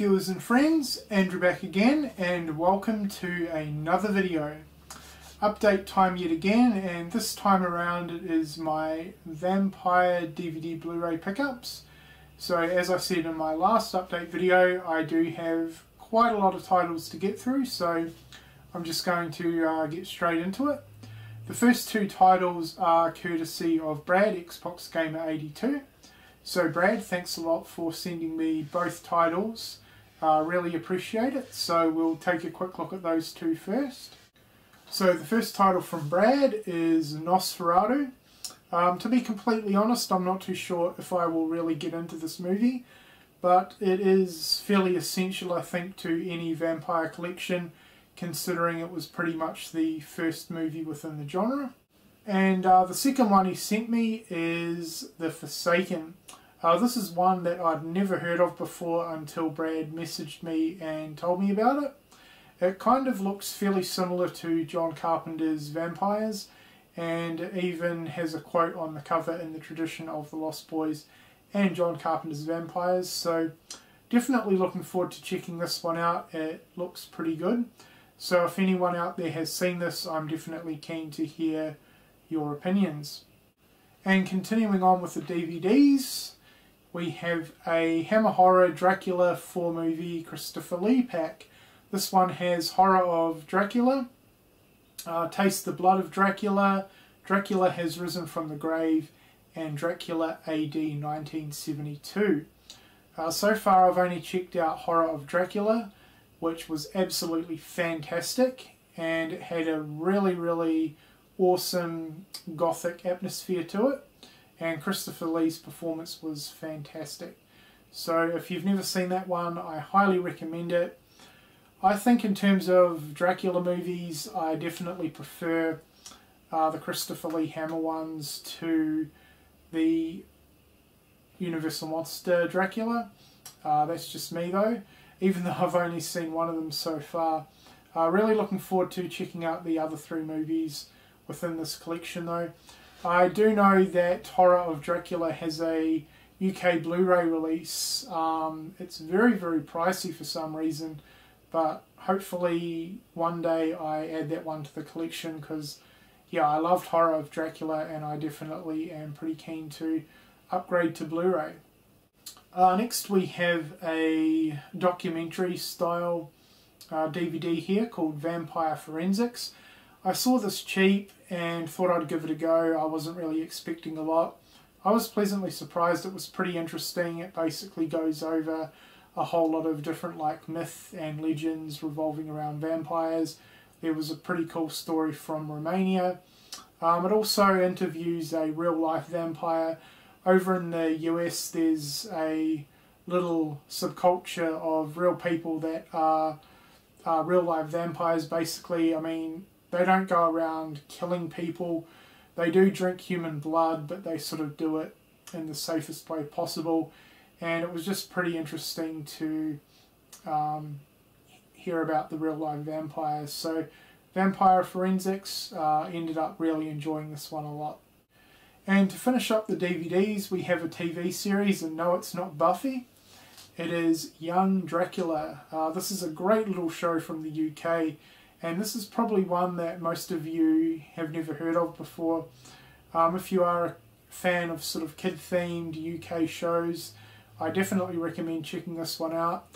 viewers and friends, Andrew back again, and welcome to another video. Update time yet again, and this time around it is my Vampire DVD Blu-ray pickups. So as I said in my last update video, I do have quite a lot of titles to get through, so I'm just going to get straight into it. The first two titles are courtesy of Brad, Xbox Gamer 82. So Brad, thanks a lot for sending me both titles. Really appreciate it. So we'll take a quick look at those two first. So the first title from Brad is Nosferatu. To be completely honest, I'm not too sure if I will really get into this movie, but it is fairly essential, I think, to any vampire collection, considering it was pretty much the first movie within the genre. And the second one he sent me is The Forsaken. This is one that I'd never heard of before until Brad messaged me and told me about it. It kind of looks fairly similar to John Carpenter's Vampires, and even has a quote on the cover in the tradition of The Lost Boys and John Carpenter's Vampires, so definitely looking forward to checking this one out. It looks pretty good. So if anyone out there has seen this, I'm definitely keen to hear your opinions. And continuing on with the DVDs, we have a Hammer Horror Dracula 4-movie Christopher Lee pack. This one has Horror of Dracula, Taste the Blood of Dracula, Dracula Has Risen from the Grave, and Dracula AD 1972. So far I've only checked out Horror of Dracula, which was absolutely fantastic, and it had a really awesome gothic atmosphere to it, and Christopher Lee's performance was fantastic. So if you've never seen that one, I highly recommend it. I think in terms of Dracula movies, I definitely prefer the Christopher Lee Hammer ones to the Universal Monster Dracula. That's just me though, even though I've only seen one of them so far. Really looking forward to checking out the other three movies within this collection though. I do know that Horror of Dracula has a UK Blu-ray release. It's very pricey for some reason, but hopefully one day I add that one to the collection, because yeah, I loved Horror of Dracula and I definitely am pretty keen to upgrade to Blu-ray. Next we have a documentary style DVD here called Vampire Forensics. I saw this cheap and thought I'd give it a go. I wasn't really expecting a lot. I was pleasantly surprised. It was pretty interesting. It basically goes over a whole lot of different myth and legends revolving around vampires. There was a pretty cool story from Romania. It also interviews a real life vampire. Over in the US there's a little subculture of real people that are real life vampires basically. I mean, they don't go around killing people. They do drink human blood, but they sort of do it in the safest way possible. And it was just pretty interesting to hear about the real life vampires. So Vampire Forensics, ended up really enjoying this one a lot. And to finish up the DVDs, we have a TV series, and no, it's not Buffy. It is Young Dracula. This is a great little show from the UK, and this is probably one that most of you have never heard of before. If you are a fan of sort of kid-themed UK shows, I definitely recommend checking this one out.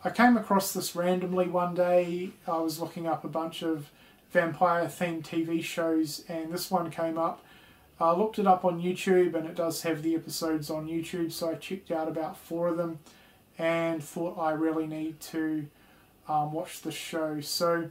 I came across this randomly one day. I was looking up a bunch of vampire-themed TV shows, and this one came up. I looked it up on YouTube, and it does have the episodes on YouTube, so I checked out about 4 of them and thought I really need to watch this show. So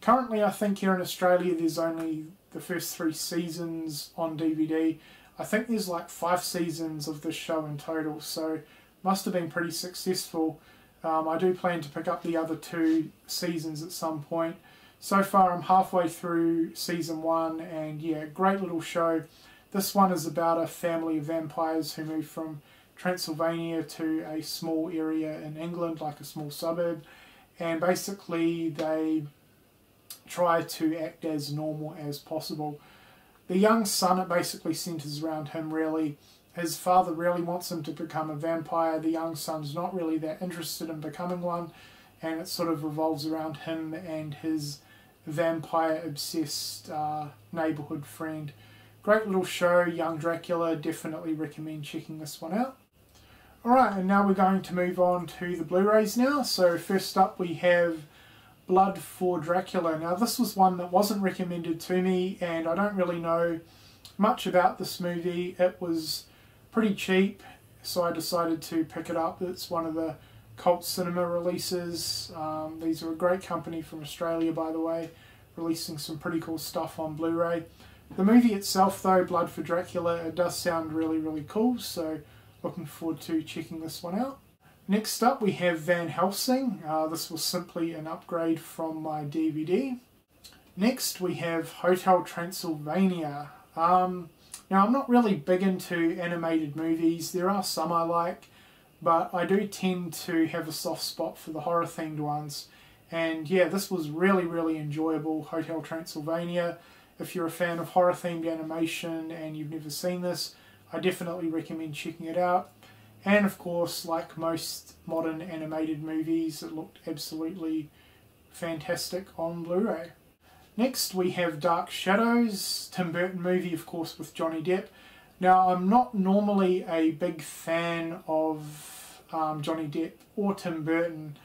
currently I think here in Australia there's only the first 3 seasons on DVD. I think there's like 5 seasons of this show in total, so must have been pretty successful. I do plan to pick up the other 2 seasons at some point. So far I'm halfway through season 1, and yeah, great little show. This one is about a family of vampires who move from Transylvania to a small area in England, like a small suburb, and basically they try to act as normal as possible. The young son, it basically centres around him really, his father really wants him to become a vampire. The young son's not really that interested in becoming one, and it sort of revolves around him and his vampire-obsessed neighbourhood friend. Great little show, Young Dracula. Definitely recommend checking this one out. Alright, and now we're going to move on to the Blu-rays now. So first up we have Blood for Dracula. Now this was one that wasn't recommended to me, and I don't really know much about this movie. It was pretty cheap, so I decided to pick it up. It's one of the cult cinema releases. These are a great company from Australia, by the way, releasing some pretty cool stuff on Blu-ray. The movie itself though, Blood for Dracula, it does sound really cool, so looking forward to checking this one out. Next up we have Van Helsing. This was simply an upgrade from my DVD. Next we have Hotel Transylvania. Now I'm not really big into animated movies. There are some I like, but I do tend to have a soft spot for the horror themed ones. And yeah, this was really enjoyable, Hotel Transylvania. If you're a fan of horror themed animation and you've never seen this, I definitely recommend checking it out. And of course, like most modern animated movies, it looked absolutely fantastic on Blu-ray. Next we have Dark Shadows, Tim Burton movie, of course, with Johnny Depp. Now I'm not normally a big fan of Johnny Depp or Tim Burton.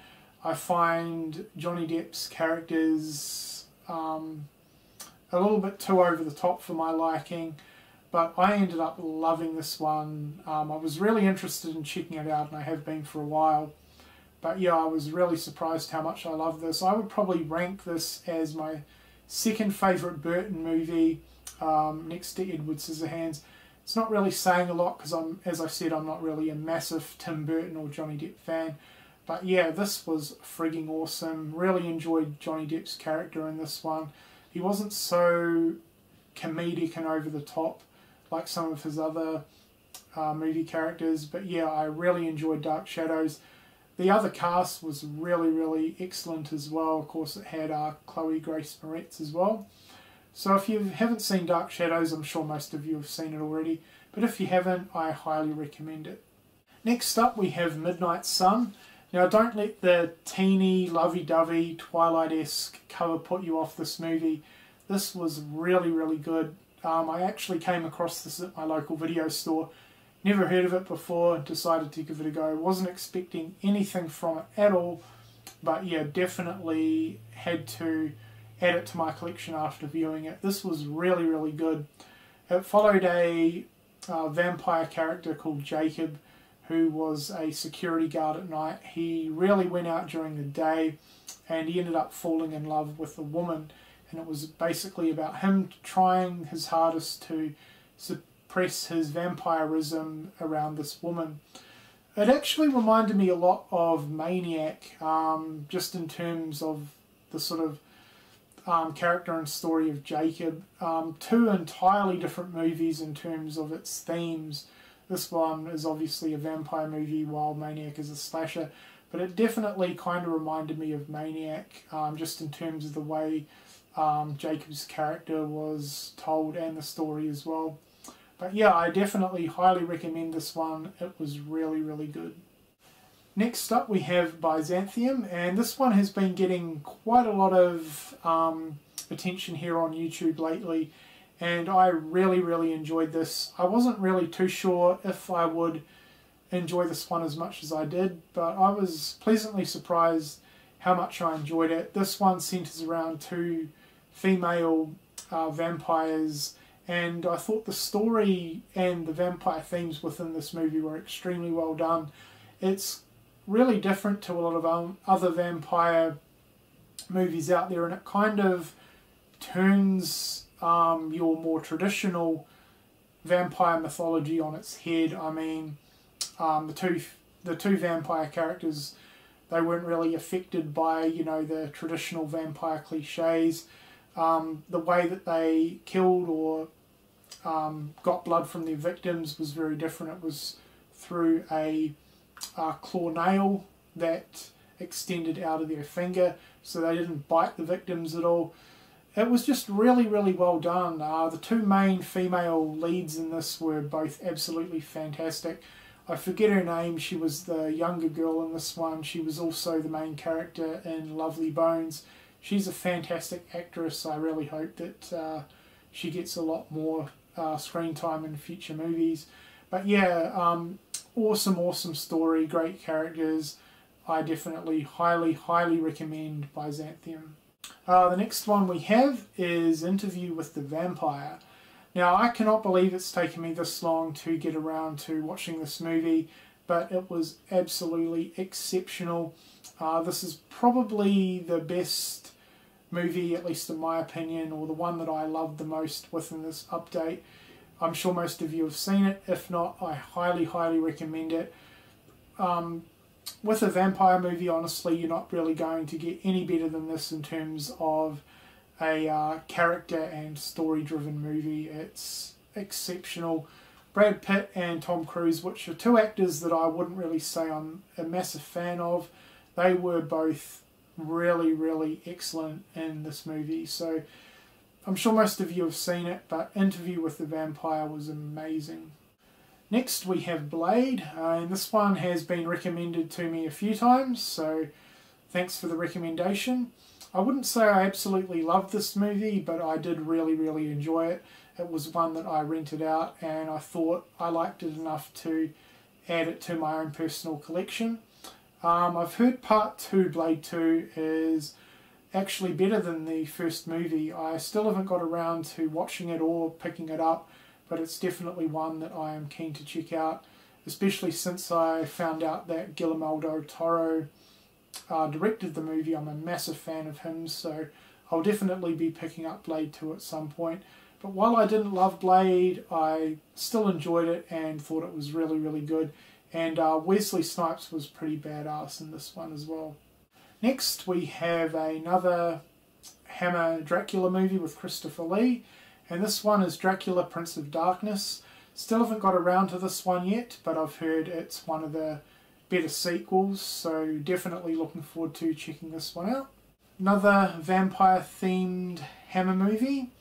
I find Johnny Depp's characters a little bit too over the top for my liking, but I ended up loving this one. I was really interested in checking it out, and I have been for a while. But yeah, I was really surprised how much I love this. I would probably rank this as my second favourite Burton movie, next to Edward Scissorhands. It's not really saying a lot because, as I said, I'm not really a massive Tim Burton or Johnny Depp fan. But yeah, this was frigging awesome. Really enjoyed Johnny Depp's character in this one. He wasn't so comedic and over the top like some of his other movie characters. But yeah, I really enjoyed Dark Shadows. The other cast was really excellent as well. Of course, it had Chloe Grace Moretz as well. So if you haven't seen Dark Shadows, I'm sure most of you have seen it already. But if you haven't, I highly recommend it. Next up, we have Midnight Sun. Now, don't let the teeny, lovey-dovey, Twilight-esque cover put you off this movie. This was really good. I actually came across this at my local video store. Never heard of it before, decided to give it a go. Wasn't expecting anything from it at all, but yeah, definitely had to add it to my collection after viewing it. This was really good. It followed a vampire character called Jacob, who was a security guard at night. He really went out during the day, and he ended up falling in love with a woman, and it was basically about him trying his hardest to suppress his vampirism around this woman. It actually reminded me a lot of Maniac, just in terms of the sort of character and story of Jacob. Two entirely different movies in terms of its themes. This one is obviously a vampire movie while Maniac is a slasher, but it definitely kind of reminded me of Maniac, just in terms of the way Jacob's character was told and the story as well. But yeah, I definitely highly recommend this one. It was really good. Next up we have Byzantium, and this one has been getting quite a lot of attention here on YouTube lately, and I really enjoyed this. I wasn't really too sure if I would enjoy this one as much as I did, but I was pleasantly surprised how much I enjoyed it. This one centers around two female vampires, and I thought the story and the vampire themes within this movie were extremely well done. It's really different to a lot of other vampire movies out there, and it kind of turns your more traditional vampire mythology on its head. I mean, the two vampire characters, they weren't really affected by, you know, the traditional vampire cliches. The way that they killed or got blood from their victims was very different. It was through a claw nail that extended out of their finger, so they didn't bite the victims at all. it was just really, really well done. The two main female leads in this were both absolutely fantastic. I forget her name, she was the younger girl in this one. She was also the main character in Lovely Bones. She's a fantastic actress. I really hope that she gets a lot more screen time in future movies. But yeah, awesome story, great characters. I definitely highly recommend Byzantium. The next one we have is Interview with the Vampire. Now, I cannot believe it's taken me this long to get around to watching this movie, but it was absolutely exceptional. This is probably the best movie, at least in my opinion, or the one that I loved the most within this update. I'm sure most of you have seen it. If not, I highly recommend it. With a vampire movie, honestly, you're not really going to get any better than this in terms of a character and story-driven movie. It's exceptional. Brad Pitt and Tom Cruise, which are two actors that I wouldn't really say I'm a massive fan of, they were both really excellent in this movie. So I'm sure most of you have seen it, but Interview with the Vampire was amazing. Next we have Blade, and this one has been recommended to me a few times, so thanks for the recommendation. I wouldn't say I absolutely loved this movie, but I did really enjoy it. It was one that I rented out, and I thought I liked it enough to add it to my own personal collection. I've heard Part 2, Blade 2, is actually better than the first movie. I still haven't got around to watching it or picking it up, but it's definitely one that I am keen to check out, especially since I found out that Guillermo del Toro directed the movie. I'm a massive fan of him, so I'll definitely be picking up Blade 2 at some point. But while I didn't love Blade, I still enjoyed it and thought it was really good. And Wesley Snipes was pretty badass in this one as well. Next we have another Hammer Dracula movie with Christopher Lee, and this one is Dracula, Prince of Darkness. Still haven't got around to this one yet, but I've heard it's one of the better sequels, so definitely looking forward to checking this one out. Another vampire themed Hammer movie,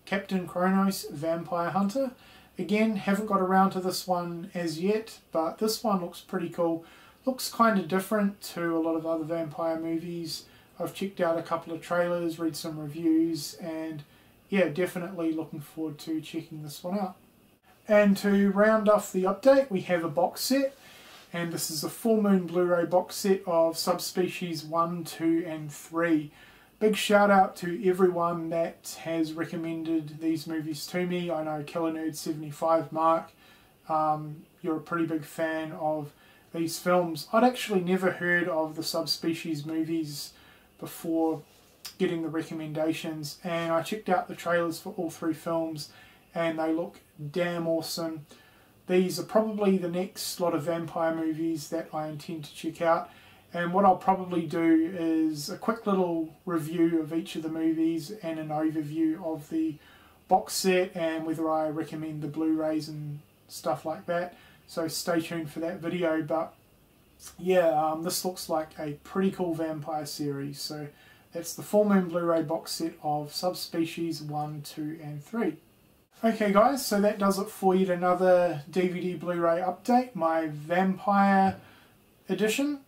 Captain Kronos, Vampire Hunter. Again, haven't got around to this one as yet, but this one looks pretty cool. Looks kind of different to a lot of other vampire movies. I've checked out a couple of trailers, read some reviews, and yeah, definitely looking forward to checking this one out. And to round off the update, we have a box set, and this is a full moon Blu-ray box set of Subspecies 1, 2 and 3. Big shout out to everyone that has recommended these movies to me. I know Killer Nerd 75 Mark, you're a pretty big fan of these films. I'd actually never heard of the Subspecies movies before getting the recommendations, and I checked out the trailers for all three films and they look damn awesome. These are probably the next lot of vampire movies that I intend to check out, and what I'll probably do is a quick little review of each of the movies and an overview of the box set and whether I recommend the Blu-rays and stuff like that. So stay tuned for that video. But yeah, this looks like a pretty cool vampire series. So that's the full moon Blu-ray box set of Subspecies 1, 2 and 3. Okay guys, so that does it for yet another DVD Blu-ray update, my Vampire edition.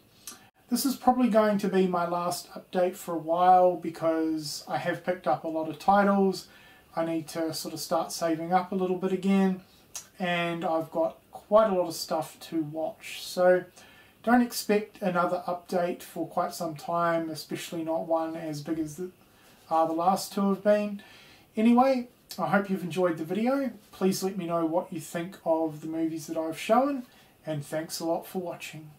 This is probably going to be my last update for a while because I have picked up a lot of titles. I need to sort of start saving up a little bit again, and I've got quite a lot of stuff to watch. So don't expect another update for quite some time, especially not one as big as the last two have been. Anyway, I hope you've enjoyed the video. Please let me know what you think of the movies that I've shown, and thanks a lot for watching.